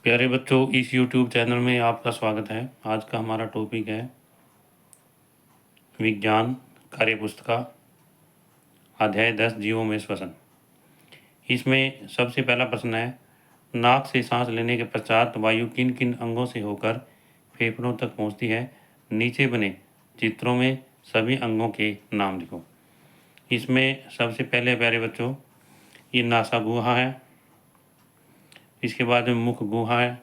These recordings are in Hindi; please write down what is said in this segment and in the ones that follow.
प्यारे बच्चों, इस YouTube चैनल में आपका स्वागत है। आज का हमारा टॉपिक है विज्ञान कार्य पुस्तिका अध्याय 10 जीवों में श्वसन। इसमें सबसे पहला प्रश्न है, नाक से सांस लेने के पश्चात वायु किन किन अंगों से होकर फेफड़ों तक पहुंचती है। नीचे बने चित्रों में सभी अंगों के नाम लिखो। इसमें सबसे पहले प्यारे बच्चों ये नासा गुहा है, इसके बाद में मुख गुहा है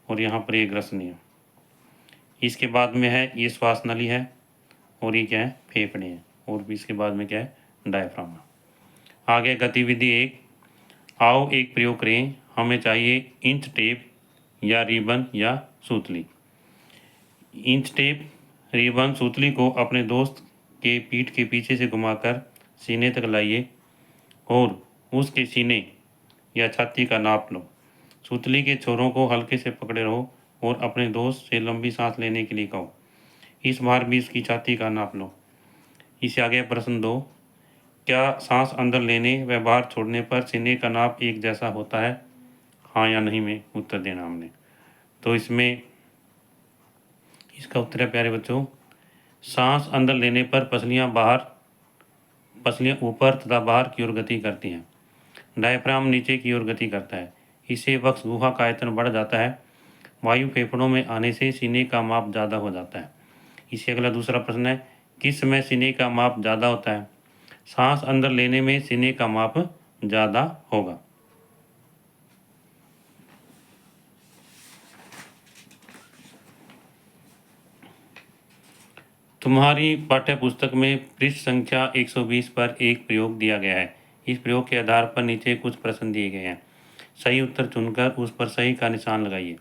और यहाँ पर ये ग्रसनी है। इसके बाद में है ये श्वास नली है और ये क्या है, फेफड़े हैं। और भी इसके बाद में क्या है, डायफ्राम है। आगे गतिविधि 1, आओ एक प्रयोग करें। हमें चाहिए इंच टेप या रिबन या सूतली। इंच टेप, रिबन, सूतली को अपने दोस्त के पीठ के पीछे से घुमाकर सीने तक लाइए और उसके सीने या छाती का नाप लो। सूतली के छोरों को हल्के से पकड़े रहो और अपने दोस्त से लंबी सांस लेने के लिए कहो। इस बार भी इसकी छाती का नाप लो। इससे आगे प्रश्न 2, क्या सांस अंदर लेने व बाहर छोड़ने पर सीने का नाप एक जैसा होता है? हाँ या नहीं में उत्तर देना हमने। तो इसमें इसका उत्तर है प्यारे बच्चों, सांस अंदर लेने पर पसलियाँ ऊपर तथा बाहर की ओर गति करती हैं। डायफ्राम नीचे की ओर गति करता है। इससे वक्ष गुहा का आयतन बढ़ जाता है। वायु फेफड़ों में आने से सीने का माप ज़्यादा हो जाता है। इससे अगला दूसरा प्रश्न है, किस समय सीने का माप ज़्यादा होता है? सांस अंदर लेने में सीने का माप ज़्यादा होगा। तुम्हारी पाठ्य पुस्तक में पृष्ठ संख्या 120 पर एक प्रयोग दिया गया है। इस प्रयोग के आधार पर नीचे कुछ प्रश्न दिए गए हैं। सही उत्तर चुनकर उस पर सही का निशान लगाइए।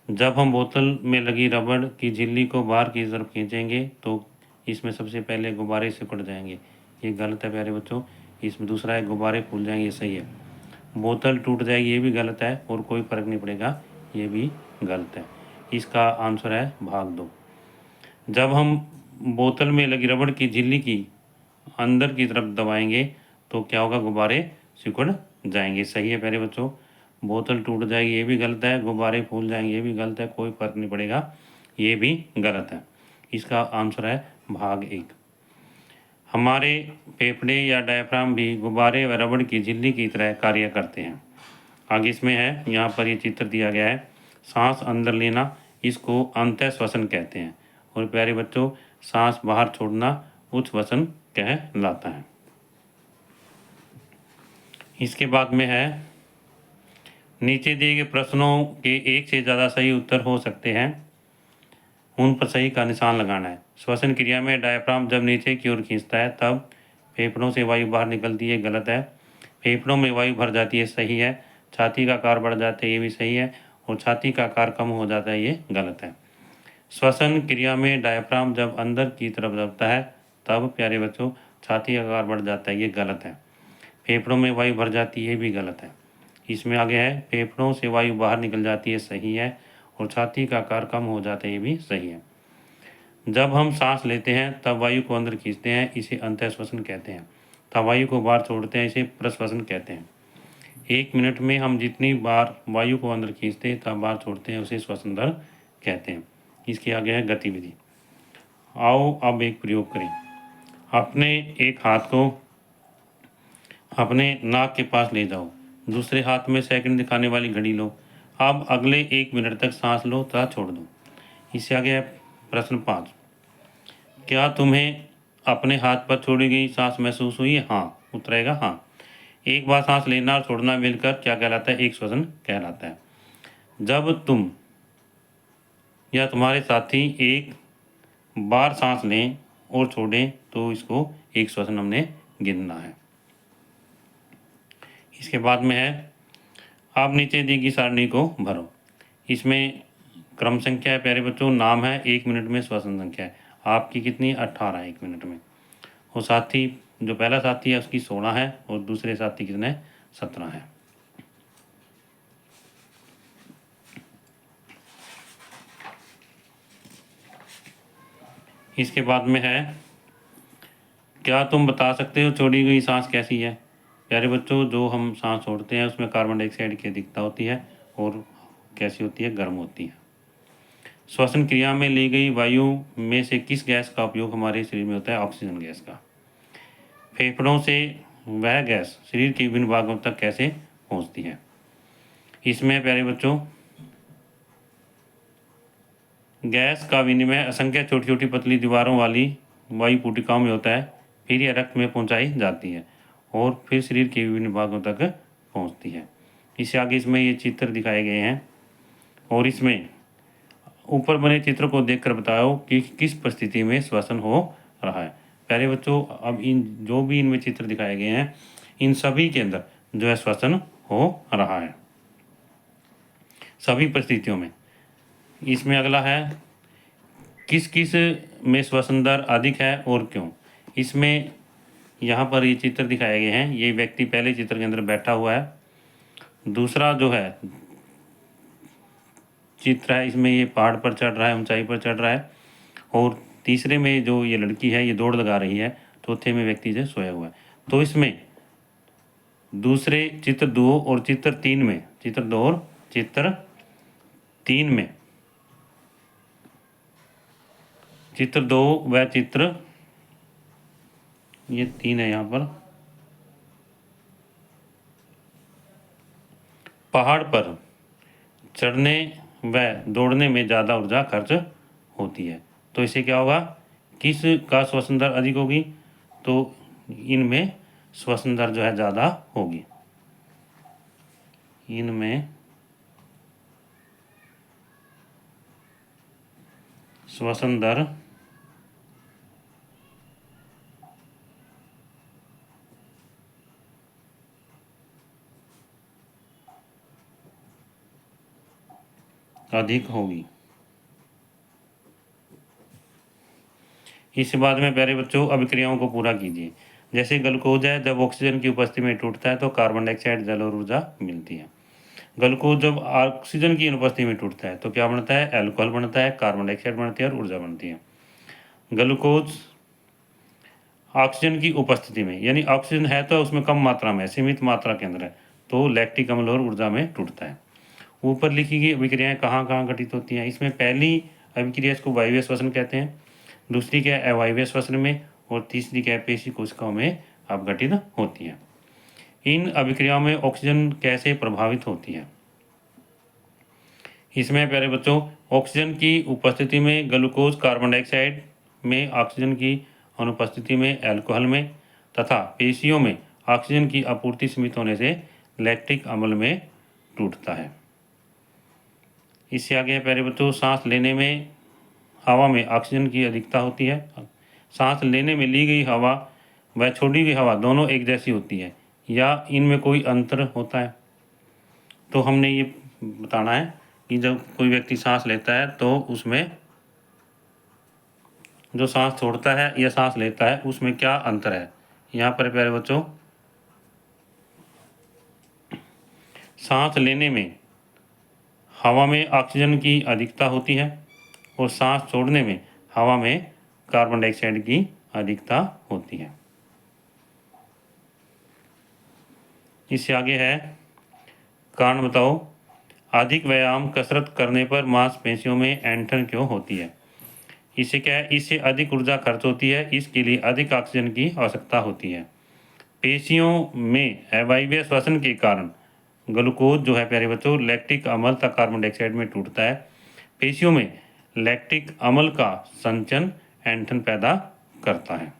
जब हम बोतल में लगी रबड़ की झिल्ली को बाहर की तरफ खींचेंगे तो इसमें सबसे पहले गुब्बारे सिकुड़ जाएंगे। ये गलत है प्यारे बच्चों। इसमें दूसरा है गुब्बारे फूल जाएंगे, ये सही है। बोतल टूट जाएगी, ये भी गलत है। और कोई फर्क नहीं पड़ेगा, ये भी गलत है। इसका आंसर है भाग 2। जब हम बोतल में लगी रबड़ की झिल्ली की अंदर की तरफ दबाएंगे तो क्या होगा, गुब्बारे सिकुड़ जाएंगे। सही है प्यारे बच्चों। बोतल टूट जाएगी, ये भी गलत है। गुब्बारे फूल जाएंगे, ये भी गलत है। कोई फर्क नहीं पड़ेगा, ये भी गलत है। इसका आंसर है भाग 1। हमारे फेफड़े या डायफ्राम भी गुब्बारे व रबड़ की झिल्ली की तरह कार्य करते हैं। आगे इसमें है, यहाँ पर ये चित्र दिया गया है, सांस अंदर लेना, इसको अंतः श्वसन कहते हैं। और प्यारे बच्चों, सांस बाहर छोड़ना उच्छ्वसन कहलाता है। इसके बाद में है, नीचे दिए गए प्रश्नों के एक से ज़्यादा सही उत्तर हो सकते हैं, उन पर सही का निशान लगाना है। श्वसन क्रिया में डायफ्राम जब नीचे की ओर खींचता है तब फेफड़ों से वायु बाहर निकलती है, गलत है। फेफड़ों में वायु भर जाती है, सही है। छाती का आकार बढ़ जाता है, ये भी सही है। और छाती का आकार कम हो जाता है, ये गलत है। श्वसन क्रिया में डायफ्राम जब अंदर की तरफ दबता है तब प्यारे बच्चों छाती का आकार बढ़ जाता है, ये गलत है। फेफड़ों में वायु भर जाती है, ये भी गलत है। इसमें आगे है, फेफड़ों से वायु बाहर निकल जाती है, सही है। और छाती का आकार कम हो जाता है, ये भी सही है। जब हम सांस लेते हैं तब वायु को अंदर खींचते हैं, इसे अंतः श्वसन कहते हैं। तब वायु को बाहर छोड़ते हैं, इसे प्रश्वसन कहते हैं। 1 मिनट में हम जितनी बार वायु को अंदर खींचते हैं तब बाहर छोड़ते हैं, उसे श्वसन दर कहते हैं। इसके आगे है गतिविधि। आओ अब एक प्रयोग करें। अपने एक हाथ को अपने नाक के पास ले जाओ, दूसरे हाथ में सेकंड दिखाने वाली घड़ी लो। अब अगले 1 मिनट तक सांस लो तथा छोड़ दो। इससे आगे है प्रश्न 5, क्या तुम्हें अपने हाथ पर छोड़ी गई सांस महसूस हुई है? हाँ, उत्तर आएगा हाँ। एक बार सांस लेना और छोड़ना मिलकर क्या कहलाता है? एक श्वसन कहलाता है। जब तुम या तुम्हारे साथी एक बार सांस लें और छोड़ें तो इसको एक श्वसन हमने गिनना है। इसके बाद में है, आप नीचे दी गई सारणी को भरो। इसमें क्रम संख्या है प्यारे बच्चों, नाम है, 1 मिनट में श्वसन संख्या है। आपकी कितनी? 18 1 मिनट में। और साथी, जो पहला साथी है उसकी 16 है और दूसरे साथी कितने? 17 है। इसके बाद में है, क्या तुम बता सकते हो छोड़ी गई सांस कैसी है? प्यारे बच्चों, जो हम सांस छोड़ते हैं उसमें कार्बन डाइऑक्साइड की अधिकता होती है और कैसी होती है? गर्म होती है। श्वसन क्रिया में ली गई वायु में से किस गैस का उपयोग हमारे शरीर में होता है? ऑक्सीजन गैस का। फेफड़ों से वह गैस शरीर के विभिन्न भागों तक कैसे पहुंचती है? इसमें प्यारे बच्चों गैस का विनिमय असंख्य छोटी छोटी पतली दीवारों वाली वायु पुटिकाओं में होता है, फिर यह रक्त में पहुंचाई जाती है और फिर शरीर के विभिन्न भागों तक पहुंचती है। इससे आगे इसमें ये चित्र दिखाए गए हैं और इसमें ऊपर बने चित्र को देखकर बताओ कि किस परिस्थिति में श्वसन हो रहा है। प्यारे बच्चों अब इन जो भी इनमें चित्र दिखाए गए हैं इन सभी के अंदर जो है श्वसन हो रहा है, सभी परिस्थितियों में। इसमें अगला है किस किस में श्वसन दर अधिक है और क्यों? इसमें यहाँ पर ये चित्र दिखाए गए हैं, ये व्यक्ति पहले चित्र के अंदर बैठा हुआ है। दूसरा जो है चित्र है इसमें ये पहाड़ पर चढ़ रहा है, ऊंचाई पर चढ़ रहा है। और तीसरे में जो ये लड़की है ये दौड़ लगा रही है। चौथे में व्यक्ति जो सोया हुआ है। तो इसमें दूसरे चित्र 2 और चित्र 3 में, चित्र 2 और चित्र 3 में, चित्र 2 व चित्र ये 3 है, यहाँ पर पहाड़ पर चढ़ने व दौड़ने में ज़्यादा ऊर्जा खर्च होती है। तो इसे क्या होगा? किस का श्वसन दर अधिक होगी? तो इनमें श्वसन दर जो है ज़्यादा होगी, इनमें श्वसन दर अधिक होगी। इसके बाद में प्यारे बच्चों अभिक्रियाओं को पूरा कीजिए। जैसे ग्लूकोज है, जब ऑक्सीजन की उपस्थिति में टूटता है तो कार्बन डाइऑक्साइड, जल और ऊर्जा मिलती है। ग्लूकोज जब ऑक्सीजन की अनुपस्थिति में टूटता है तो क्या बनता है? अल्कोहल बनता है, कार्बन डाइऑक्साइड बनती है और ऊर्जा बनती है। ग्लूकोज ऑक्सीजन की उपस्थिति में, यानी ऑक्सीजन है तो उसमें कम मात्रा में, सीमित मात्रा के अंदर है, तो लैक्टिक अम्ल और ऊर्जा में टूटता है। ऊपर लिखी गई अभिक्रियाएं कहाँ कहाँ घटित होती हैं? इसमें पहली अभिक्रिया इसको वायवीय श्वसन कहते हैं, दूसरी क्या है? अवायवीय श्वसन में, और तीसरी क्या है? पेशी कोशिकाओं में अपघटित होती है। इन अभिक्रियाओं में ऑक्सीजन कैसे प्रभावित होती है? इसमें प्यारे बच्चों ऑक्सीजन की उपस्थिति में ग्लूकोज, कार्बन डाइऑक्साइड में, ऑक्सीजन की अनुपस्थिति में अल्कोहल में, तथा पेशियों में ऑक्सीजन की आपूर्ति सीमित होने से लैक्टिक अम्ल में टूटता है। इससे आगे है प्यारे बच्चों सांस लेने में हवा में ऑक्सीजन की अधिकता होती है। सांस लेने में ली गई हवा व छोड़ी गई हवा दोनों एक जैसी होती है या इनमें कोई अंतर होता है? तो हमने ये बताना है कि जब कोई व्यक्ति सांस लेता है तो उसमें जो सांस छोड़ता है या सांस लेता है उसमें क्या अंतर है? यहाँ पर प्यारे बच्चों सांस लेने में हवा में ऑक्सीजन की अधिकता होती है और सांस छोड़ने में हवा में कार्बन डाइऑक्साइड की अधिकता होती है। इससे आगे है कारण बताओ। अधिक व्यायाम कसरत करने पर मांसपेशियों में ऐंठन क्यों होती है? इससे क्या है? इससे अधिक ऊर्जा खर्च होती है, इसके लिए अधिक ऑक्सीजन की आवश्यकता होती है। पेशियों में अवायवीय श्वसन के कारण ग्लूकोज जो है प्यारे बच्चों लैक्टिक अम्ल तक कार्बन डाइऑक्साइड में टूटता है। पेशियों में लैक्टिक अम्ल का संचन ऐंठन पैदा करता है।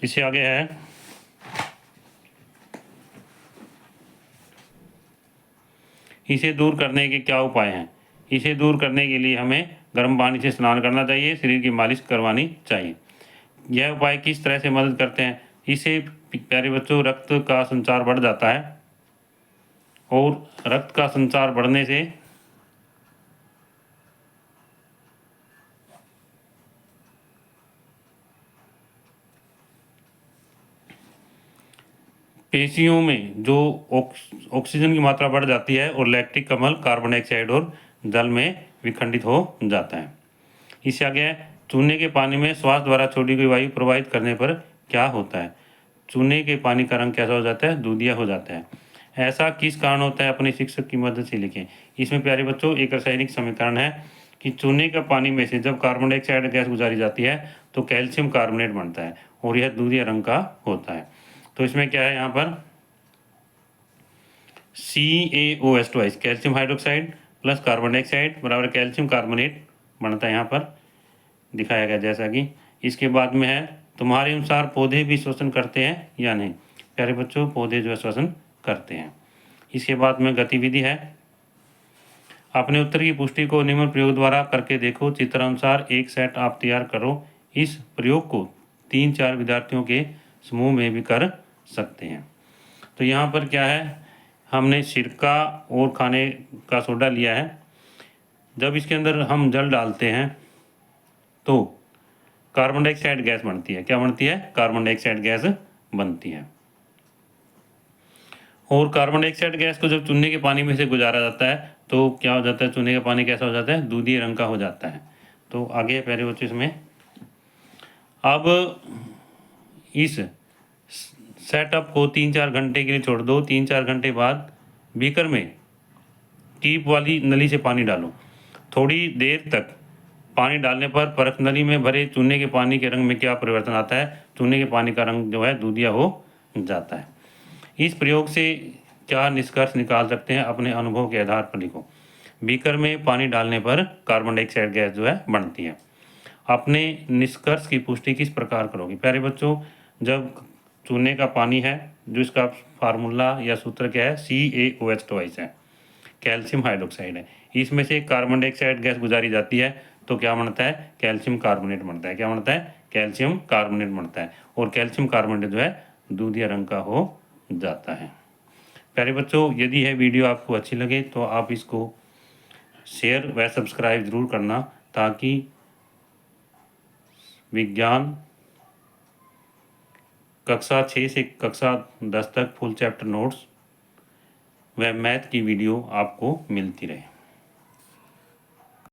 इससे आगे है इसे दूर करने के क्या उपाय हैं? इसे दूर करने के लिए हमें गर्म पानी से स्नान करना चाहिए, शरीर की मालिश करवानी चाहिए। यह उपाय किस तरह से मदद करते हैं? इससे प्यारे बच्चों रक्त का संचार बढ़ जाता है और रक्त का संचार बढ़ने से पेशियों में जो ऑक्सीजन की मात्रा बढ़ जाती है और लैक्टिक अम्ल कार्बन डाइऑक्साइड और जल में विखंडित हो जाता है। इससे आगे है चूने के पानी में श्वास द्वारा छोड़ी गई वायु प्रवाहित करने पर क्या होता है? चूने के पानी का रंग कैसा हो जाता है? दूधिया हो जाता है। ऐसा किस कारण होता है? अपने शिक्षक की मदद से लिखें। इसमें प्यारे बच्चों एक रासायनिक समीकरण है कि चूने का पानी में से जब कार्बन डाइऑक्साइड गैस गुजारी जाती है तो कैल्शियम कार्बोनेट बनता है और यह दूधिया रंग का होता है। तो इसमें क्या है यहाँ पर CaOH twice calcium hydroxide plus carbon dioxide बराबर कैल्शियम कार्बोनेट बनता है, यहाँ पर दिखाया गया जैसा कि। इसके बाद में है तुम्हारे अनुसार पौधे भी श्वसन करते हैं या नहीं? प्यारे बच्चों पौधे जो है श्वसन करते हैं। इसके बाद में गतिविधि है, अपने उत्तर की पुष्टि को निम्न प्रयोग द्वारा करके देखो। चित्रानुसार एक सेट आप तैयार करो। इस प्रयोग को 3-4 विद्यार्थियों के समूह में भी कर सकते हैं। तो यहाँ पर क्या है, हमने सिरका और खाने का सोडा लिया है। जब इसके अंदर हम जल डालते हैं तो कार्बन डाइऑक्साइड गैस बनती है। क्या बनती है? कार्बन डाइऑक्साइड गैस बनती है। और कार्बन डाइऑक्साइड गैस को जब चूने के पानी में से गुजारा जाता है तो क्या हो जाता है? चूने का पानी कैसा हो जाता है? दूधिया रंग का हो जाता है। तो आगे प्यारे बच्चों इसमें अब इस सेटअप को 3-4 घंटे के लिए छोड़ दो। 3-4 घंटे बाद बीकर में टीप वाली नली से पानी डालो। थोड़ी देर तक पानी डालने पर परख नली में भरे चूने के पानी के रंग में क्या परिवर्तन आता है? चूने के पानी का रंग जो है दूधिया हो जाता है। इस प्रयोग से क्या निष्कर्ष निकाल सकते हैं? अपने अनुभव के आधार पर लिखो। बीकर में पानी डालने पर कार्बन डाइऑक्साइड गैस जो है बनती है। अपने निष्कर्ष की पुष्टि किस प्रकार करोगे? प्यारे बच्चों जब चूने का पानी है, जो इसका फार्मूला या सूत्र क्या है? CaOH ट्वाइस है, कैल्शियम हाइड्रोक्साइड है। इसमें से कार्बन डाइऑक्साइड गैस गुजारी जाती है तो क्या बनता है? कैल्शियम कार्बोनेट बनता है। क्या बनता है? कैल्शियम कार्बोनेट बनता है। और कैल्शियम कार्बोनेट जो है दूधिया रंग का हो जाता है। प्यारे बच्चों यदि यह वीडियो आपको अच्छी लगे तो आप इसको शेयर व सब्सक्राइब जरूर करना, ताकि विज्ञान कक्षा 6 से कक्षा 10 तक फुल चैप्टर नोट्स व मैथ की वीडियो आपको मिलती रहे।